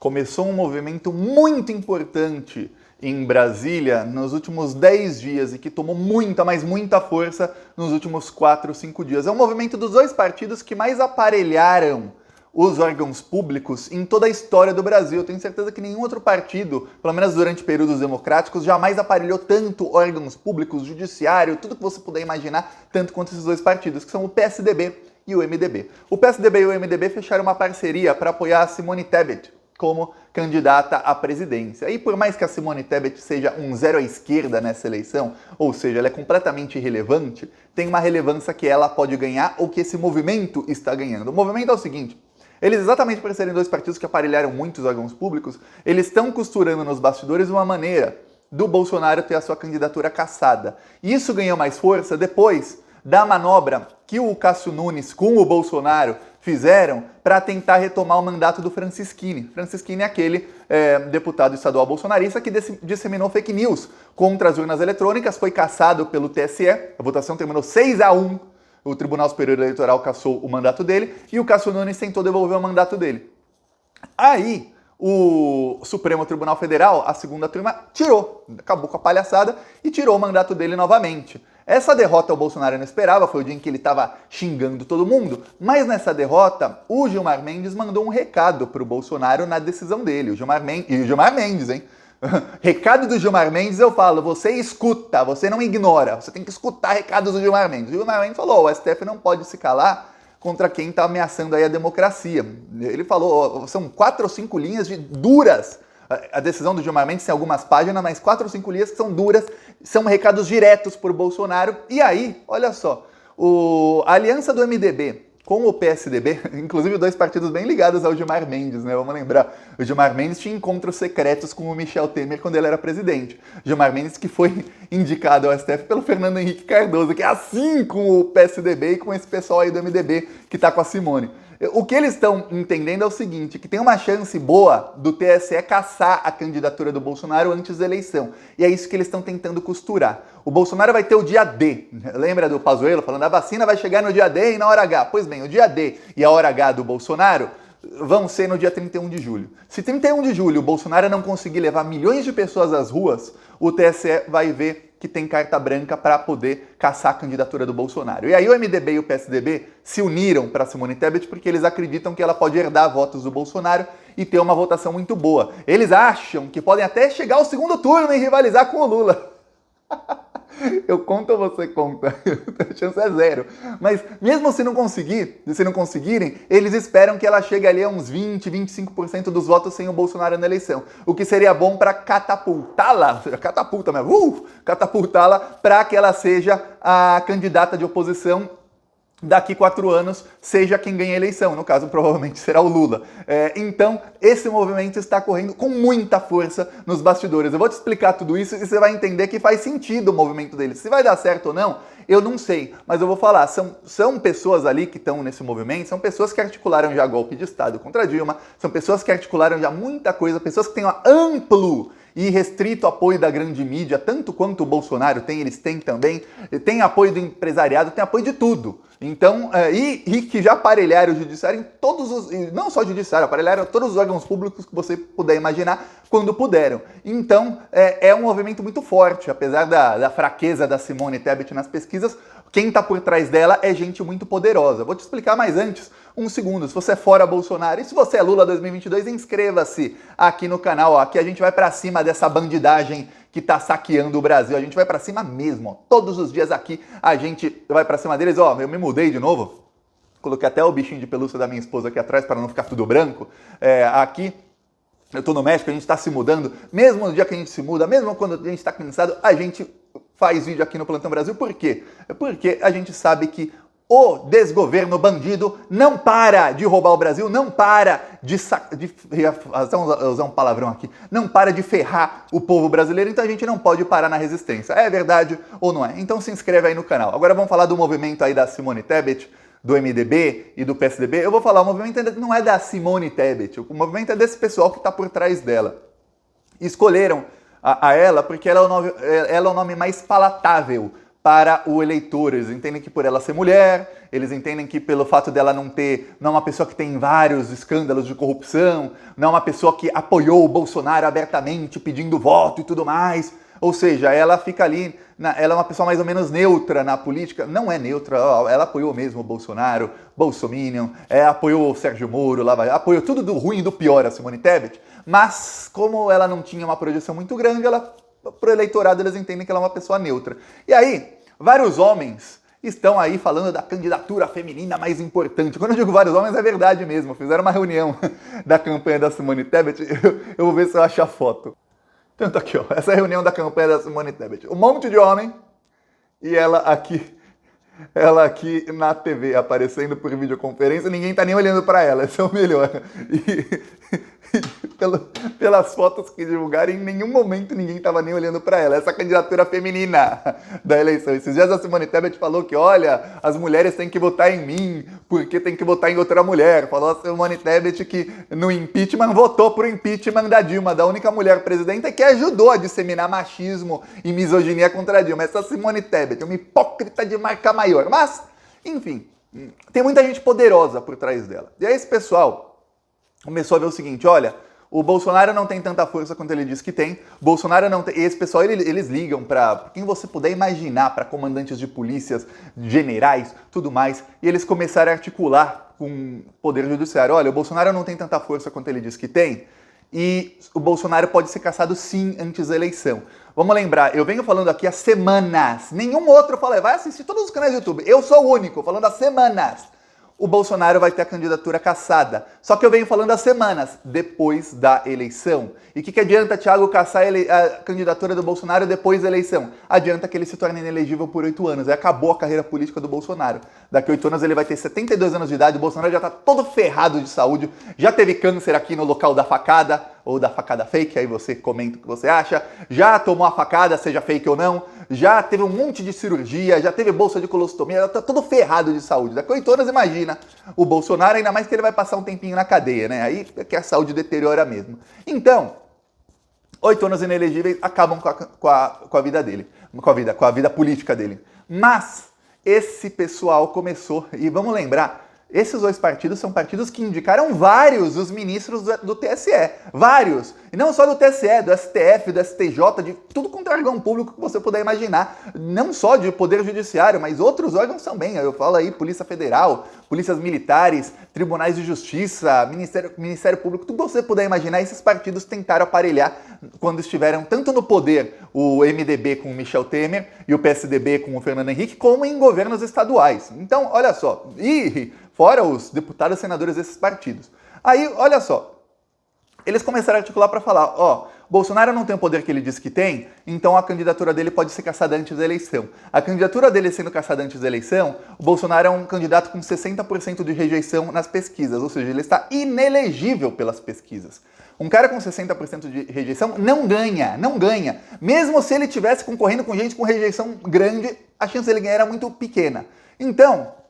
Começou um movimento muito importante em Brasília nos últimos 10 dias e que tomou muita, mas muita força nos últimos 4, 5 dias. É um movimento dos dois partidos que mais aparelharam os órgãos públicos em toda a história do Brasil. Eu tenho certeza que nenhum outro partido, pelo menos durante períodos democráticos, jamais aparelhou tanto órgãos públicos, judiciário, tudo que você puder imaginar, tanto quanto esses dois partidos, que são o PSDB e o MDB. O PSDB e o MDB fecharam uma parceria para apoiar a Simone Tebet como candidata à presidência. E por mais que a Simone Tebet seja um zero à esquerda nessa eleição, ou seja, ela é completamente irrelevante, tem uma relevância que ela pode ganhar ou que esse movimento está ganhando. O movimento é o seguinte: eles, exatamente por serem dois partidos que aparelharam muitos órgãos públicos, eles estão costurando nos bastidores uma maneira do Bolsonaro ter a sua candidatura cassada. E isso ganhou mais força depois da manobra que o Cássio Nunes com o Bolsonaro fizeram para tentar retomar o mandato do Francisquini. Francisquini é aquele deputado estadual bolsonarista que disseminou fake news contra as urnas eletrônicas, foi cassado pelo TSE, a votação terminou 6-1, o Tribunal Superior Eleitoral cassou o mandato dele e o Cássio Nunes tentou devolver o mandato dele. Aí, o Supremo Tribunal Federal, a segunda turma, acabou com a palhaçada e tirou o mandato dele novamente. Essa derrota o Bolsonaro não esperava, foi o dia em que ele estava xingando todo mundo, mas nessa derrota o Gilmar Mendes mandou um recado para o Bolsonaro na decisão dele. O Gilmar Mendes, hein? Recado do Gilmar Mendes, eu falo, você escuta, você não ignora, você tem que escutar recados do Gilmar Mendes. O Gilmar Mendes falou, o STF não pode se calar contra quem está ameaçando aí a democracia. Ele falou, são 4 ou 5 linhas de duras. A decisão do Gilmar Mendes tem algumas páginas, mas 4 ou 5 linhas que são duras, são recados diretos por Bolsonaro. E aí, olha só, a aliança do MDB com o PSDB, inclusive dois partidos bem ligados ao Gilmar Mendes, né? Vamos lembrar, o Gilmar Mendes tinha encontros secretos com o Michel Temer quando ele era presidente. Gilmar Mendes que foi indicado ao STF pelo Fernando Henrique Cardoso, que é assim com o PSDB e com esse pessoal aí do MDB que tá com a Simone. O que eles estão entendendo é o seguinte, que tem uma chance boa do TSE cassar a candidatura do Bolsonaro antes da eleição. E é isso que eles estão tentando costurar. O Bolsonaro vai ter o dia D. Lembra do Pazuello falando a vacina vai chegar no dia D e na hora H? Pois bem, o dia D e a hora H do Bolsonaro vão ser no dia 31 de julho. Se 31 de julho o Bolsonaro não conseguir levar milhões de pessoas às ruas, o TSE vai ver que tem carta branca para poder caçar a candidatura do Bolsonaro. E aí o MDB e o PSDB se uniram para Simone Tebet porque eles acreditam que ela pode herdar votos do Bolsonaro e ter uma votação muito boa. Eles acham que podem até chegar ao segundo turno e rivalizar com o Lula. Eu conto ou você conta? A chance é 0. Mas mesmo se não conseguirem, eles esperam que ela chegue ali a uns 20, 25% dos votos sem o Bolsonaro na eleição. O que seria bom para catapultá-la para que ela seja a candidata de oposição daqui 4 anos, seja quem ganha a eleição. No caso, provavelmente será o Lula. Então, esse movimento está correndo com muita força nos bastidores. Eu vou te explicar tudo isso e você vai entender que faz sentido o movimento deles. Se vai dar certo ou não, eu não sei. Mas eu vou falar, são pessoas ali que estão nesse movimento, são pessoas que articularam já golpe de Estado contra Dilma, são pessoas que articularam já muita coisa, pessoas que têm um amplo e restrito apoio da grande mídia, tanto quanto o Bolsonaro tem, eles têm também, tem apoio do empresariado, tem apoio de tudo. Então, e que já aparelharam o judiciário em todos os, não só o judiciário, aparelharam todos os órgãos públicos que você puder imaginar quando puderam. Então, é um movimento muito forte, apesar da fraqueza da Simone Tebet nas pesquisas, quem está por trás dela é gente muito poderosa. Vou te explicar mais antes, um segundo. Se você é fora Bolsonaro e se você é Lula 2022, inscreva-se aqui no canal. Ó. Aqui a gente vai pra cima dessa bandidagem que tá saqueando o Brasil. A gente vai pra cima mesmo. Ó. Todos os dias aqui a gente vai pra cima deles. Ó, eu me mudei de novo. Coloquei até o bichinho de pelúcia da minha esposa aqui atrás para não ficar tudo branco. Aqui eu tô no México, a gente tá se mudando. Mesmo no dia que a gente se muda, mesmo quando a gente tá cansado, a gente faz vídeo aqui no Plantão Brasil. Por quê? Porque a gente sabe que o desgoverno bandido não para de roubar o Brasil, não para de usar um palavrão aqui, não para de ferrar o povo brasileiro, então a gente não pode parar na resistência. É verdade ou não é? Então se inscreve aí no canal. Agora vamos falar do movimento aí da Simone Tebet, do MDB e do PSDB. Eu vou falar, o movimento não é da Simone Tebet, o movimento é desse pessoal que está por trás dela. Escolheram a ela porque ela é o nome mais palatável para o eleitor. Eles entendem que por ela ser mulher, eles entendem que pelo fato dela não é uma pessoa que tem vários escândalos de corrupção, não é uma pessoa que apoiou o Bolsonaro abertamente pedindo voto e tudo mais. Ou seja, ela fica ali, ela é uma pessoa mais ou menos neutra na política. Não é neutra, ela apoiou mesmo o Bolsonaro, Bolsominion, apoiou o Sérgio Moro, apoiou tudo do ruim e do pior a Simone Tebet. Mas como ela não tinha uma projeção muito grande, pro eleitorado eles entendem que ela é uma pessoa neutra. E aí, vários homens estão aí falando da candidatura feminina mais importante. Quando eu digo vários homens, é verdade mesmo. Fizeram uma reunião da campanha da Simone Tebet, eu vou ver se eu acho a foto. Tanto aqui, ó, essa reunião da campanha da Simone Tebet. Um monte de homem e ela aqui na TV, aparecendo por videoconferência, ninguém tá nem olhando para ela, esse é o melhor. Pelas fotos que divulgaram, em nenhum momento ninguém estava nem olhando para ela. Essa candidatura feminina da eleição. Esses dias a Simone Tebet falou que, olha, as mulheres têm que votar em mim, porque tem que votar em outra mulher. Falou a Simone Tebet que no impeachment votou pro impeachment da Dilma, da única mulher presidenta que ajudou a disseminar machismo e misoginia contra a Dilma. Essa Simone Tebet, uma hipócrita de marca maior. Mas, enfim, tem muita gente poderosa por trás dela. E aí esse pessoal começou a ver o seguinte, olha, o Bolsonaro não tem tanta força quanto ele diz que tem, Bolsonaro não tem, esse pessoal, eles ligam para quem você puder imaginar, para comandantes de polícias, generais, tudo mais, e eles começaram a articular com o poder judiciário, olha, o Bolsonaro não tem tanta força quanto ele diz que tem, e o Bolsonaro pode ser cassado sim antes da eleição. Vamos lembrar, eu venho falando aqui há semanas, nenhum outro fala, vai assistir todos os canais do YouTube, eu sou o único, falando há semanas. O Bolsonaro vai ter a candidatura cassada. Só que eu venho falando há semanas, depois da eleição. E o que adianta, Thiago, cassar a candidatura do Bolsonaro depois da eleição? Adianta que ele se torne inelegível por 8 anos. Aí acabou a carreira política do Bolsonaro. Daqui a 8 anos ele vai ter 72 anos de idade, o Bolsonaro já tá todo ferrado de saúde, já teve câncer aqui no local da facada, ou da facada fake, aí você comenta o que você acha, já tomou a facada, seja fake ou não, já teve um monte de cirurgia, já teve bolsa de colostomia, já tá todo ferrado de saúde. Daqui a 8 anos, imagina, o Bolsonaro, ainda mais que ele vai passar um tempinho na cadeia, né? Aí é que a saúde deteriora mesmo. Então, 8 anos inelegíveis acabam com a vida dele, com a vida política dele. Mas esse pessoal começou, e vamos lembrar, esses dois partidos são partidos que indicaram vários dos ministros do TSE. Vários. E não só do TSE, do STF, do STJ, de tudo quanto é órgão público que você puder imaginar. Não só de Poder Judiciário, mas outros órgãos também. Eu falo aí Polícia Federal, Polícias Militares, Tribunais de Justiça, Ministério Público, tudo que você puder imaginar, esses partidos tentaram aparelhar quando estiveram tanto no poder, o MDB com o Michel Temer e o PSDB com o Fernando Henrique, como em governos estaduais. Então, olha só. Fora os deputados e senadores desses partidos. Aí, olha só, eles começaram a articular para falar, ó, Bolsonaro não tem o poder que ele diz que tem, então a candidatura dele pode ser cassada antes da eleição. A candidatura dele sendo cassada antes da eleição, o Bolsonaro é um candidato com 60% de rejeição nas pesquisas, ou seja, ele está inelegível pelas pesquisas. Um cara com 60% de rejeição não ganha. Mesmo se ele estivesse concorrendo com gente com rejeição grande, a chance dele ganhar era muito pequena. Então,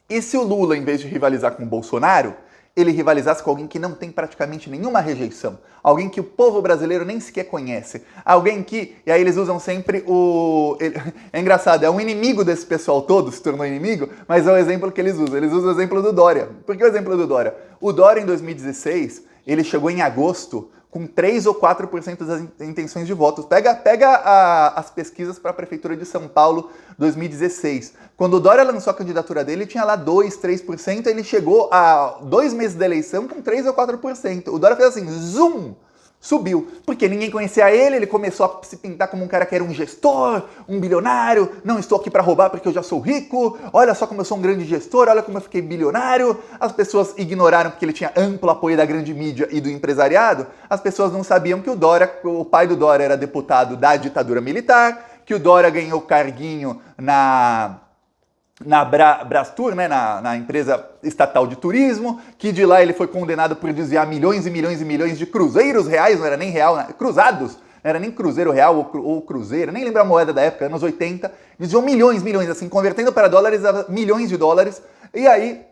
e se o Lula, em vez de rivalizar com o Bolsonaro, ele rivalizasse com alguém que não tem praticamente nenhuma rejeição, alguém que o povo brasileiro nem sequer conhece, alguém que, e aí eles usam sempre é engraçado, é um inimigo desse pessoal todo, se tornou inimigo, mas é o exemplo que eles usam o exemplo do Dória. Por que o exemplo do Dória? O Dória, em 2016, ele chegou em agosto com 3 ou 4% das intenções de votos. Pega as pesquisas para a Prefeitura de São Paulo 2016. Quando o Dória lançou a candidatura dele, tinha lá 2, 3%, ele chegou a 2 meses da eleição com 3 ou 4%. O Dória fez assim, zoom! Subiu, porque ninguém conhecia ele começou a se pintar como um cara que era um gestor, um bilionário, não estou aqui para roubar porque eu já sou rico, olha só como eu sou um grande gestor, olha como eu fiquei bilionário. As pessoas ignoraram porque ele tinha amplo apoio da grande mídia e do empresariado, as pessoas não sabiam que o pai do Dória era deputado da ditadura militar, que o Dória ganhou carguinho na Brastur, né, na empresa estatal de turismo, que de lá ele foi condenado por desviar milhões e milhões e milhões de cruzeiros reais, não era nem real, cruzados, não era nem cruzeiro real ou cruzeiro, nem lembro a moeda da época, anos 80, desviou milhões, assim, convertendo para dólares a milhões de dólares, e aí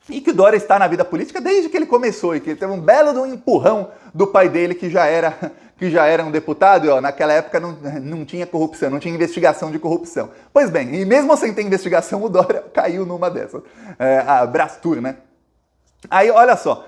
e que o Dória está na vida política desde que ele começou e que ele teve um belo de um empurrão do pai dele, que já era um deputado, e ó, naquela época não tinha corrupção, não tinha investigação de corrupção. Pois bem, e mesmo sem ter investigação, o Dória caiu numa dessas. A Brastur, né? Aí, olha só,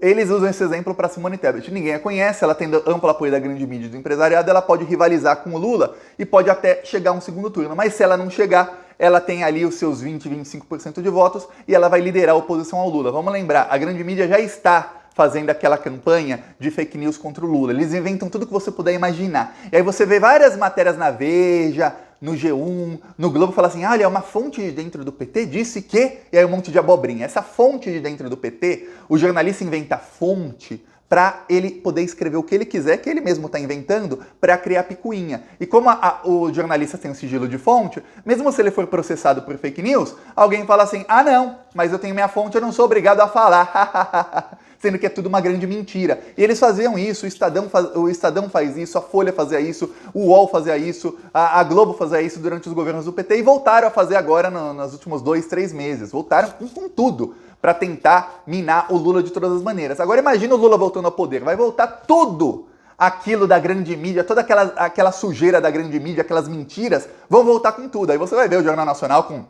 eles usam esse exemplo para Simone Tebet. Ninguém a conhece, ela tem amplo apoio da grande mídia e do empresariado, ela pode rivalizar com o Lula e pode até chegar a um segundo turno. Mas se ela não chegar, ela tem ali os seus 20, 25% de votos e ela vai liderar a oposição ao Lula. Vamos lembrar, a grande mídia já está fazendo aquela campanha de fake news contra o Lula. Eles inventam tudo que você puder imaginar. E aí você vê várias matérias na Veja, no G1, no Globo, fala assim, olha, uma fonte de dentro do PT disse que... E aí um monte de abobrinha. Essa fonte de dentro do PT, o jornalista inventa fonte para ele poder escrever o que ele quiser, que ele mesmo está inventando, para criar picuinha. E como o jornalista tem um sigilo de fonte, mesmo se ele for processado por fake news, alguém fala assim, ah não, mas eu tenho minha fonte, eu não sou obrigado a falar. Sendo que é tudo uma grande mentira. E eles faziam isso, o Estadão faz isso, a Folha fazia isso, o UOL fazia isso, a Globo fazia isso durante os governos do PT e voltaram a fazer agora nos últimos 2, 3 meses. Voltaram com tudo para tentar minar o Lula de todas as maneiras. Agora imagina o Lula voltando ao poder, vai voltar tudo aquilo da grande mídia, toda aquela sujeira da grande mídia, aquelas mentiras, vão voltar com tudo. Aí você vai ver o Jornal Nacional com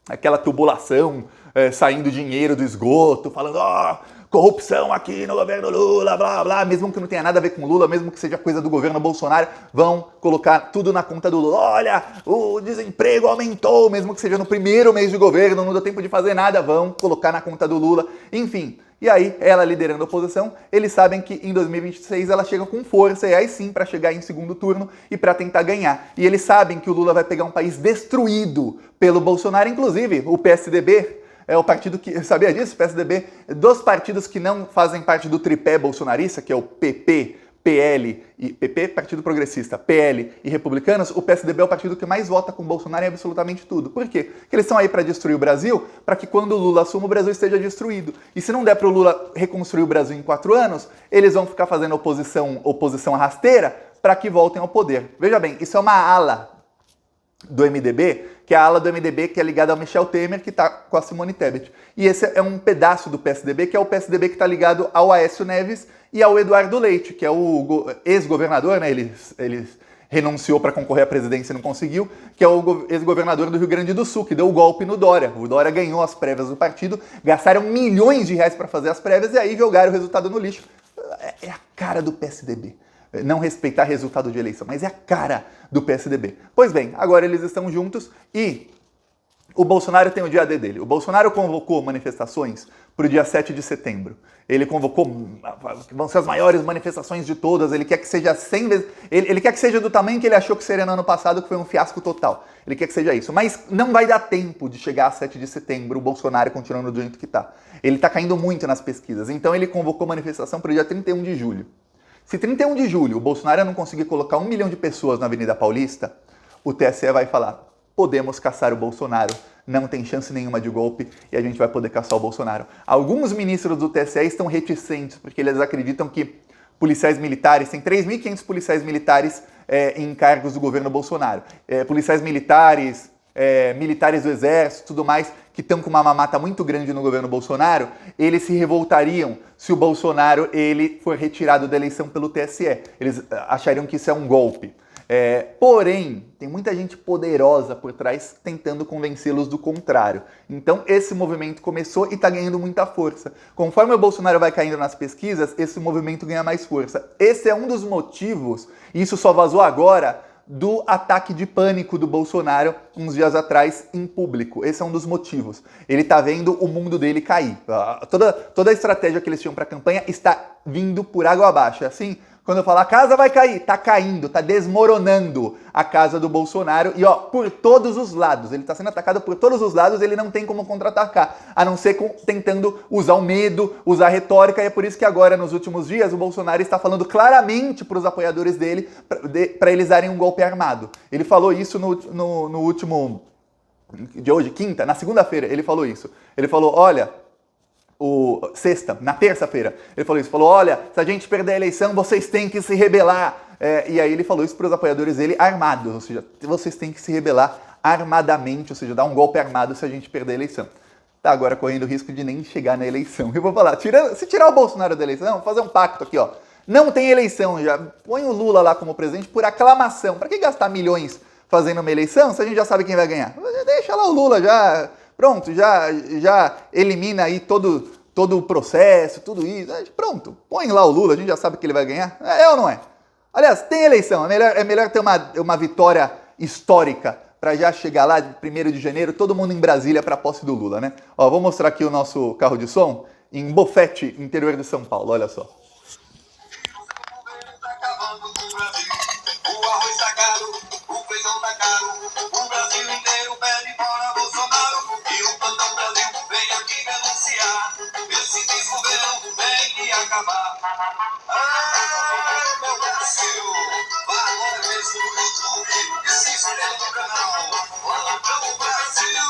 aquela tubulação, saindo dinheiro do esgoto, falando, corrupção aqui no governo Lula, blá blá, mesmo que não tenha nada a ver com Lula, mesmo que seja coisa do governo Bolsonaro, vão colocar tudo na conta do Lula. Olha, o desemprego aumentou, mesmo que seja no primeiro mês de governo, não deu tempo de fazer nada, vão colocar na conta do Lula, enfim. E aí, ela liderando a oposição, eles sabem que em 2026 ela chega com força, e aí sim para chegar em segundo turno e para tentar ganhar. E eles sabem que o Lula vai pegar um país destruído pelo Bolsonaro, inclusive o PSDB, é o partido que, sabia disso? PSDB, dos partidos que não fazem parte do tripé bolsonarista, que é o PP, PL e PP, Partido Progressista, PL e Republicanos, o PSDB é o partido que mais vota com Bolsonaro em absolutamente tudo. Por quê? Porque eles estão aí para destruir o Brasil, para que quando o Lula assuma, o Brasil esteja destruído. E se não der para o Lula reconstruir o Brasil em 4 anos, eles vão ficar fazendo oposição rasteira para que voltem ao poder. Veja bem, isso é uma ala do MDB, que é a ala do MDB que é ligada ao Michel Temer, que está com a Simone Tebet. E esse é um pedaço do PSDB, que é o PSDB que está ligado ao Aécio Neves e ao Eduardo Leite, que é o ex-governador, né? Ele renunciou para concorrer à presidência e não conseguiu, que é o ex-governador do Rio Grande do Sul, que deu o golpe no Dória. O Dória ganhou as prévias do partido, gastaram milhões de reais para fazer as prévias e aí jogaram o resultado no lixo. É a cara do PSDB. Não respeitar resultado de eleição, mas é a cara do PSDB. Pois bem, agora eles estão juntos e o Bolsonaro tem o dia D dele. O Bolsonaro convocou manifestações para o dia 7 de setembro. Ele convocou, vão ser as maiores manifestações de todas, ele quer que seja 100 vezes... Ele quer que seja do tamanho que ele achou que seria no ano passado, que foi um fiasco total. Ele quer que seja isso. Mas não vai dar tempo de chegar a 7 de setembro, o Bolsonaro continuando do jeito que está. Ele está caindo muito nas pesquisas. Então ele convocou manifestação para o dia 31 de julho. Se 31 de julho o Bolsonaro não conseguir colocar 1 milhão de pessoas na Avenida Paulista, o TSE vai falar, podemos caçar o Bolsonaro, não tem chance nenhuma de golpe e a gente vai poder caçar o Bolsonaro. Alguns ministros do TSE estão reticentes, porque eles acreditam que policiais militares, tem 3.500 policiais militares em cargos do governo Bolsonaro. Policiais militares, militares do exército, tudo mais, que estão com uma mamata muito grande no governo Bolsonaro, eles se revoltariam se o Bolsonaro ele for retirado da eleição pelo TSE. Eles achariam que isso é um golpe. Porém, tem muita gente poderosa por trás tentando convencê-los do contrário. Então, esse movimento começou e está ganhando muita força. Conforme o Bolsonaro vai caindo nas pesquisas, esse movimento ganha mais força. Esse é um dos motivos, e isso só vazou agora, do ataque de pânico do Bolsonaro uns dias atrás em público. Esse é um dos motivos. Ele está vendo o mundo dele cair. Toda a estratégia que eles tinham para a campanha está vindo por água abaixo. É assim, quando eu falo a casa vai cair, está caindo, está desmoronando a casa do Bolsonaro e por todos os lados. Ele está sendo atacado por todos os lados, ele não tem como contra-atacar, a não ser tentando usar o medo, usar a retórica, e é por isso que agora, nos últimos dias, o Bolsonaro está falando claramente para os apoiadores dele para eles darem um golpe armado. Ele falou isso no último, de hoje, quinta, na segunda-feira, ele falou isso. Ele falou, olha... na terça-feira, ele falou isso, falou, olha, se a gente perder a eleição, vocês têm que se rebelar. E aí ele falou isso para os apoiadores dele armados, ou seja, vocês têm que se rebelar armadamente, ou seja, dar um golpe armado se a gente perder a eleição. tá agora correndo o risco de nem chegar na eleição. Eu vou falar, se tirar o Bolsonaro da eleição, vou fazer um pacto aqui, ó. Não tem eleição já. Põe o Lula lá como presidente por aclamação. Para que gastar milhões fazendo uma eleição se a gente já sabe quem vai ganhar? Deixa lá o Lula já. Pronto, já elimina aí todo o processo, tudo isso. Pronto, põe lá o Lula, a gente já sabe que ele vai ganhar. É ou não é? Aliás, tem eleição. É melhor ter uma vitória histórica para já chegar lá de 1º de janeiro, todo mundo em Brasília para a posse do Lula, né? Ó, vou mostrar aqui o nosso carro de som em Bofete, interior de São Paulo, olha só. O arroz tá caro, o feijão tá caro, o Brasil inteiro pede fora Bolsonaro. E o plantão Brasil vem aqui denunciar, esse desgoverno tem que acabar. Ah, meu Brasil, vai agora mesmo no YouTube e se inscreva no canal Plantão Brasil.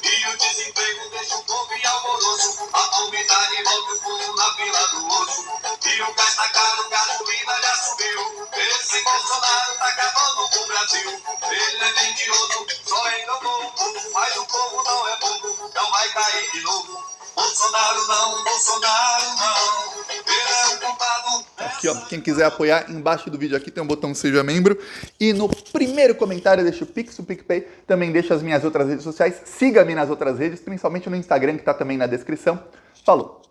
E o desemprego deixa o povo em alvoroço, a umidade volta o fundo na fila do osso. E o gás tá caro, gasolina já subiu. Esse Bolsonaro tá acabando com o Brasil. Ele é mentiroso, só enganou o povo, mas o povo não é bobo, não vai cair de novo. Bolsonaro não, ele é um culpado. Aqui, ó, quem quiser apoiar, embaixo do vídeo aqui tem um botão Seja Membro. E no primeiro comentário deixa o Pix, o PicPay, também deixa as minhas outras redes sociais. Siga-me nas outras redes, principalmente no Instagram, que tá também na descrição. Falou!